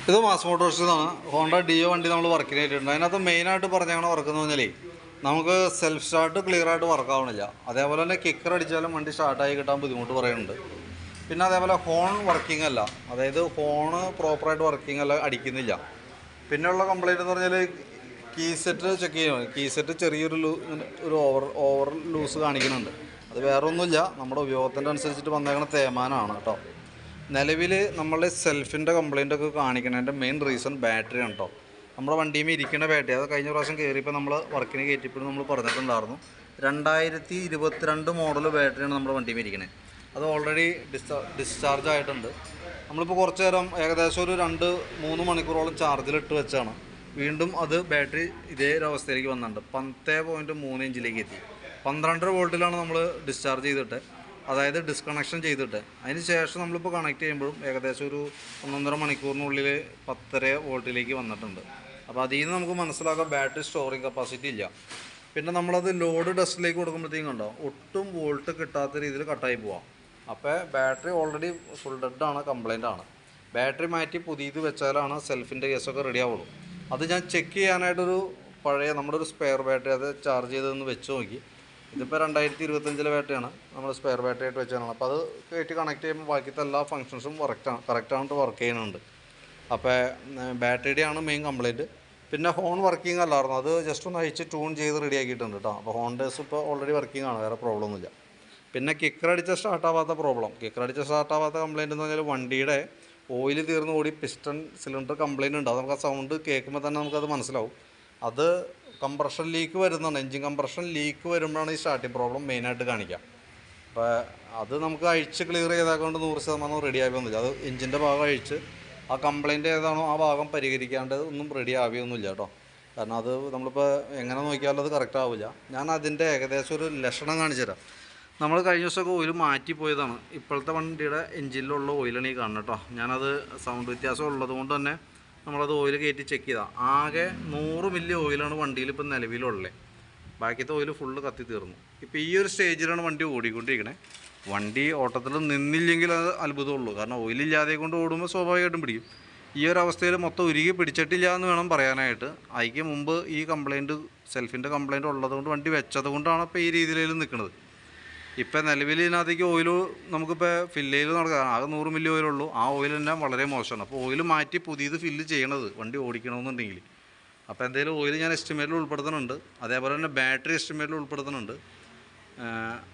ഇത് mass മോട്ടോഴ്സിന്നാണ്. Honda deo വണ്ടി നമ്മൾ വർക്കിന് ആയിട്ടുണ്ട്. അതിനകത്ത് മെയിനായിട്ട് പറഞ്ഞാൽ വർക്കെന്ന് പറഞ്ഞാൽ നമുക്ക് സെൽഫ് സ്റ്റാർട്ട് ക്ലിയറായിട്ട് വർക്കാവണില്ല. അതേപോലെ തന്നെ കിക്കർ അടിച്ചാലും വണ്ടി സ്റ്റാർട്ടായി കിട്ടാൻ ബുദ്ധിമുട്ട് പറയുന്നുണ്ട്. പിന്നെ അതേപോലെ ഹോൺ വർക്കിംഗ് അല്ല, അതായത് ഹോണ് പ്രോപ്പറായിട്ട് വർക്കിംഗ് അല്ല, അടിക്കുന്നില്ല. പിന്നെയുള്ള കംപ്ലയിൻ്റ് എന്ന് പറഞ്ഞാൽ കീ സെറ്റ് ചെക്ക് ചെയ്യണം. കീ സെറ്റ് ചെറിയൊരു ഓവർ ലൂസ് കാണിക്കുന്നുണ്ട്. അത് വേറെ ഒന്നുമില്ല, നമ്മുടെ ഉപയോഗത്തിൻ്റെ അനുസരിച്ചിട്ട് വന്നേക്കുന്ന തേമാനമാണ് കേട്ടോ. നിലവിൽ നമ്മളുടെ സെൽഫിൻ്റെ കംപ്ലയിൻ്റ് ഒക്കെ കാണിക്കുന്നതിൻ്റെ മെയിൻ റീസൺ ബാറ്ററിയാണ് കേട്ടോ. നമ്മുടെ വണ്ടിയിൽ ഇരിക്കുന്ന ബാറ്ററി, അത് കഴിഞ്ഞ പ്രാവശ്യം കയറിയപ്പോൾ നമ്മൾ വർക്കിന് കയറ്റിയപ്പോഴും നമ്മൾ പറഞ്ഞിട്ടുണ്ടായിരുന്നു. 2022 മോഡൽ ബാറ്ററിയാണ് നമ്മുടെ വണ്ടിയിൽ ഇരിക്കുന്നത്. അത് ഓൾറെഡി ഡിസ്ചാർജ് ആയിട്ടുണ്ട്. നമ്മളിപ്പോൾ കുറച്ച് നേരം ഏകദേശം ഒരു 2-3 മണിക്കൂറോളം ചാർജിലിട്ട് വെച്ചാണ് വീണ്ടും അത് ബാറ്ററി ഇതേ ഒരു അവസ്ഥയിലേക്ക് വന്നിട്ടുണ്ട്. 10.3 ഇഞ്ചിലേക്ക് എത്തി. 12 വോൾട്ടിലാണ് നമ്മൾ ഡിസ്ചാർജ് ചെയ്തിട്ട്, അതായത് ഡിസ്കണക്ഷൻ ചെയ്തിട്ട്. അതിന് ശേഷം നമ്മളിപ്പോൾ കണക്ട് ചെയ്യുമ്പോഴും ഏകദേശം ഒരു 1.5 മണിക്കൂറിനുള്ളിൽ 10.5 വോൾട്ടിലേക്ക് വന്നിട്ടുണ്ട്. അപ്പോൾ അതിൽ നിന്ന് നമുക്ക് മനസ്സിലാക്കാം ബാറ്ററി സ്റ്റോറിങ് കപ്പാസിറ്റി ഇല്ല. പിന്നെ നമ്മളത് ലോഡ് ടെസ്റ്റിലേക്ക് കൊടുക്കുമ്പോഴത്തേക്കും കണ്ടോ ഒട്ടും വോൾട്ട് കിട്ടാത്ത രീതിയിൽ കട്ടായി പോവാം. അപ്പോൾ ബാറ്ററി ഓൾറെഡി ഫുൾ ഡെഡാണ്, കംപ്ലൈൻ്റ് ആണ്. ബാറ്ററി മാറ്റി പുതിയത് വെച്ചാലാണ് സെൽഫിൻ്റെ കേസൊക്കെ റെഡി ആവുള്ളൂ. അത് ഞാൻ ചെക്ക് ചെയ്യാനായിട്ടൊരു പഴയ നമ്മുടെ ഒരു സ്പെയർ ബാറ്ററി അത് ചാർജ് ചെയ്തതെന്ന് വെച്ച് നോക്കി. ഇതിപ്പോൾ 2025 ബാറ്ററിയാണ്, നമ്മൾ സ്പെയർ ബാറ്ററി ആയിട്ട് വെച്ചാണ്. അപ്പോൾ അത് കയറ്റി കണക്ട് ചെയ്യുമ്പോൾ ബാക്കിയത്തെ എല്ലാ ഫങ്ഷൻസും കറക്റ്റായിട്ട് വർക്ക് ചെയ്യുന്നുണ്ട്. അപ്പോൾ ബാറ്ററിയുടെയാണ് മെയിൻ കംപ്ലയിൻറ്റ്. പിന്നെ ഹോൺ വർക്കിംഗ് അല്ലായിരുന്നു, അത് ജസ്റ്റ് ഒന്ന് അഴിച്ച് ട്യൂൺ ചെയ്ത് റെഡി ആക്കിയിട്ടുണ്ട് കേട്ടോ. അപ്പോൾ ഹോണ്ടേഴ്സ് ഇപ്പോൾ ഓൾറെഡി വർക്കിംഗ് ആണ്, വേറെ പ്രോബ്ലം ഒന്നുമില്ല. പിന്നെ കിക്കർ അടിച്ച സ്റ്റാർട്ടാവാത്ത കംപ്ലയിൻ്റ് എന്ന് പറഞ്ഞാൽ വണ്ടിയുടെ ഓയിൽ തീർന്ന് ഓടി പിസ്റ്റൺ സിലിണ്ടർ കംപ്ലയിൻ്റ് ഉണ്ട്. അത് നമുക്ക് ആ സൗണ്ട് കേൾക്കുമ്പോൾ തന്നെ നമുക്കത് മനസ്സിലാവും. അത് കംപ്രഷൻ ലീക്ക് വരുന്നുണ്ട്. എൻജിൻ കംപ്രഷൻ ലീക്ക് വരുമ്പോഴാണ് ഈ സ്റ്റാർട്ടിങ് പ്രോബ്ലം മെയിനായിട്ട് കാണിക്കുക. അപ്പോൾ അത് നമുക്ക് അഴിച്ച് ക്ലിയർ ചെയ്താക്കൊണ്ട് 100% റെഡി ആവുകയൊന്നുമില്ല. അത് എൻജിൻ്റെ ഭാഗം അഴിച്ച് ആ കംപ്ലയിൻ്റ് ഏതാണോ ആ ഭാഗം പരിഹരിക്കാണ്ട് ഒന്നും റെഡി ആവുകയൊന്നുമില്ല കേട്ടോ. കാരണം അത് നമ്മളിപ്പോൾ എങ്ങനെ നോക്കിയാലും അത് കറക്റ്റ് ആവില്ല. ഞാൻ അതിൻ്റെ ഏകദേശം ഒരു ലക്ഷണം കാണിച്ചു തരാം. നമ്മൾ കഴിഞ്ഞ ദിവസമൊക്കെ ഓയിൽ മാറ്റിപ്പോയതാണ്. ഇപ്പോഴത്തെ വണ്ടിയുടെ എൻജിനിലുള്ള ഓയിലാണ് ഈ കാണുന്നത് കേട്ടോ. ഞാനത് സൗണ്ട് വ്യത്യാസം ഉള്ളത് കൊണ്ട് തന്നെ നമ്മളത് ഓയിൽ കയറ്റി ചെക്ക് ചെയ്താൽ ആകെ 100 മില്ലി ഓയിലാണ് വണ്ടിയിൽ ഇപ്പം നിലവിലുള്ളത്. ബാക്കിയത്തെ ഓയിൽ ഫുള്ള് കത്തി തീർന്നു. ഇപ്പോൾ ഈ ഒരു സ്റ്റേജിലാണ് വണ്ടി ഓടിക്കൊണ്ടിരിക്കണേ. വണ്ടി ഓട്ടത്തിൽ നിന്നില്ലെങ്കിൽ അത് അത്ഭുതമുള്ളൂ. കാരണം ഓയിലില്ലാതെ കൊണ്ട് ഓടുമ്പോൾ സ്വാഭാവികമായിട്ടും പിടിക്കും. ഈ ഒരു അവസ്ഥയിൽ മൊത്തം ഉരുകി പിടിച്ചിട്ടില്ല എന്ന് വേണം പറയാനായിട്ട്. അതിക്ക് മുമ്പ് ഈ കംപ്ലയിൻറ്റ് സെൽഫിൻ്റെ കംപ്ലയിൻറ്റ് ഉള്ളതുകൊണ്ട് വണ്ടി വെച്ചത് കൊണ്ടാണ് ഇപ്പോൾ ഈ രീതിയിൽ നിൽക്കുന്നത്. ഇപ്പോൾ നിലവിൽ ഇതിനകത്തേക്ക് ഓയിൽ നമുക്കിപ്പോൾ ഫില്ല് ചെയ്ത് നടക്കുക, ആകെ 100 മില്ലി ഓയിലുള്ളൂ. ആ ഓയിൽ തന്നെ വളരെ മോശമാണ്. അപ്പോൾ ഓയിൽ മാറ്റി പുതിയത് ഫില്ല് ചെയ്യണത് വണ്ടി ഓടിക്കണമെന്നുണ്ടെങ്കിൽ. അപ്പോൾ എന്തെങ്കിലും ഓയിൽ ഞാൻ എസ്റ്റിമേറ്റിൽ ഉൾപ്പെടുത്തുന്നുണ്ട്. അതേപോലെ തന്നെ ബാറ്ററി എസ്റ്റിമേറ്റിൽ ഉൾപ്പെടുത്തുന്നുണ്ട്.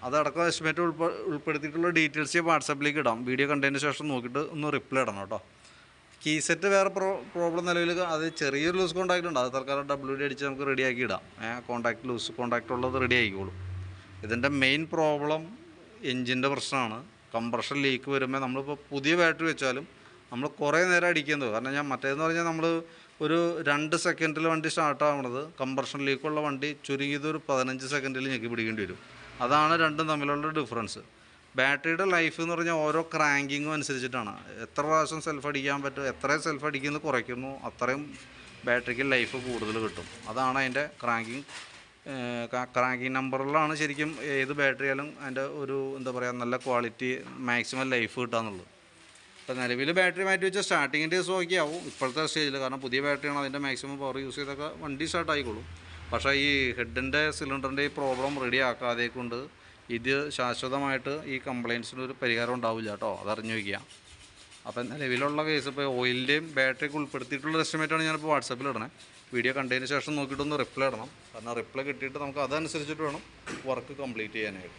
അതടക്കം എസ്റ്റിമേറ്റ് ഉൾപ്പെടുത്തിയിട്ടുള്ള ഡീറ്റെയിൽസ് വാട്സാപ്പിലേക്ക് ഇടാം. വീഡിയോ കണ്ടതിന് ശേഷം നോക്കിയിട്ട് ഒന്ന് റിപ്ലൈ ഇടണം കേട്ടോ. കീ സെറ്റ് വേറെ പ്രോബ്ലം നിലവിൽ അത് ചെറിയൊരു ലൂസ് കോൺടാക്റ്റ് ഉണ്ട്. അത് തൽക്കാലം WD അടിച്ച് നമുക്ക് റെഡിയാക്കി ഇടാം. ലൂസ് കോൺടാക്റ്റ് ഉള്ളത് റെഡി ആയിക്കോളും. ഇതിൻ്റെ മെയിൻ പ്രോബ്ലം എൻജിൻ്റെ പ്രശ്നമാണ്. കംപ്രഷൻ ലീക്ക് വരുമ്പോൾ നമ്മളിപ്പോൾ പുതിയ ബാറ്ററി വെച്ചാലും നമ്മൾ കുറേ നേരം അടിക്കുന്നത്. കാരണം ഞാൻ മറ്റേതെന്ന് പറഞ്ഞാൽ നമ്മൾ ഒരു 2 സെക്കൻഡിൽ വണ്ടി സ്റ്റാർട്ടാവുന്നത്, കംപ്രഷൻ ലീക്കുള്ള വണ്ടി ചുരുങ്ങിയത് ഒരു 15 സെക്കൻഡിൽ ഞെക്കി പിടിക്കേണ്ടി വരും. അതാണ് രണ്ടും തമ്മിലുള്ള ഡിഫറൻസ്. ബാറ്ററിയുടെ ലൈഫ് എന്ന് പറഞ്ഞാൽ ഓരോ ക്രാങ്കിങ്ങും അനുസരിച്ചിട്ടാണ്. എത്ര പ്രാവശ്യം സെൽഫ് അടിക്കാൻ പറ്റും, എത്രയും സെൽഫ് അടിക്കുന്നത് കുറയ്ക്കുന്നു, അത്രയും ബാറ്ററിക്ക് ലൈഫ് കൂടുതൽ കിട്ടും. അതാണ് അതിൻ്റെ ക്രാങ്കിങ് നമ്പറിലാണ് ശരിക്കും ഏത് ബാറ്ററി ആയാലും അതിൻ്റെ ഒരു എന്താ പറയുക നല്ല ക്വാളിറ്റി മാക്സിമം ലൈഫ് കിട്ടാന്നുള്ളത്. ഇപ്പോൾ നിലവിൽ ബാറ്ററി മാറ്റി വെച്ചാൽ സ്റ്റാർട്ടിങ്ങിൻ്റെ ദിവസം ഓക്കെ ആവും ഇപ്പോഴത്തെ സ്റ്റേജിൽ. കാരണം പുതിയ ബാറ്ററിയാണ്, അതിൻ്റെ മാക്സിമം പവർ യൂസ് ചെയ്തൊക്കെ വണ്ടി സ്റ്റാർട്ട് ആയിക്കോളും. പക്ഷേ ഈ ഹെഡിൻ്റെ സിലിണ്ടറിൻ്റെ ഈ പ്രോബ്ലം റെഡി ആക്കാതെ കൊണ്ട് ഇത് ശാശ്വതമായിട്ട് ഈ കംപ്ലയിൻസിനൊരു പരിഹാരം ഉണ്ടാവില്ല കേട്ടോ. അതറിഞ്ഞു വയ്ക്കുക. അപ്പം നിലവിലുള്ള കേസ് ഇപ്പോൾ ഓയിലിൻ്റെയും ബാറ്ററിയൊക്കെ ഉൾപ്പെടുത്തിയിട്ടുള്ള എസ്റ്റിമേറ്റാണ് ഞാനിപ്പോൾ വാട്സാപ്പിൽ ഇടണേ. വീഡിയോ കണ്ടതിന് ശേഷം നോക്കിയിട്ടൊന്ന് റിപ്ലൈ ഇടണം. കാരണം റിപ്ലൈ കിട്ടിയിട്ട് നമുക്ക് അതനുസരിച്ചിട്ട് വേണം വർക്ക് കംപ്ലീറ്റ് ചെയ്യാനായിട്ട്.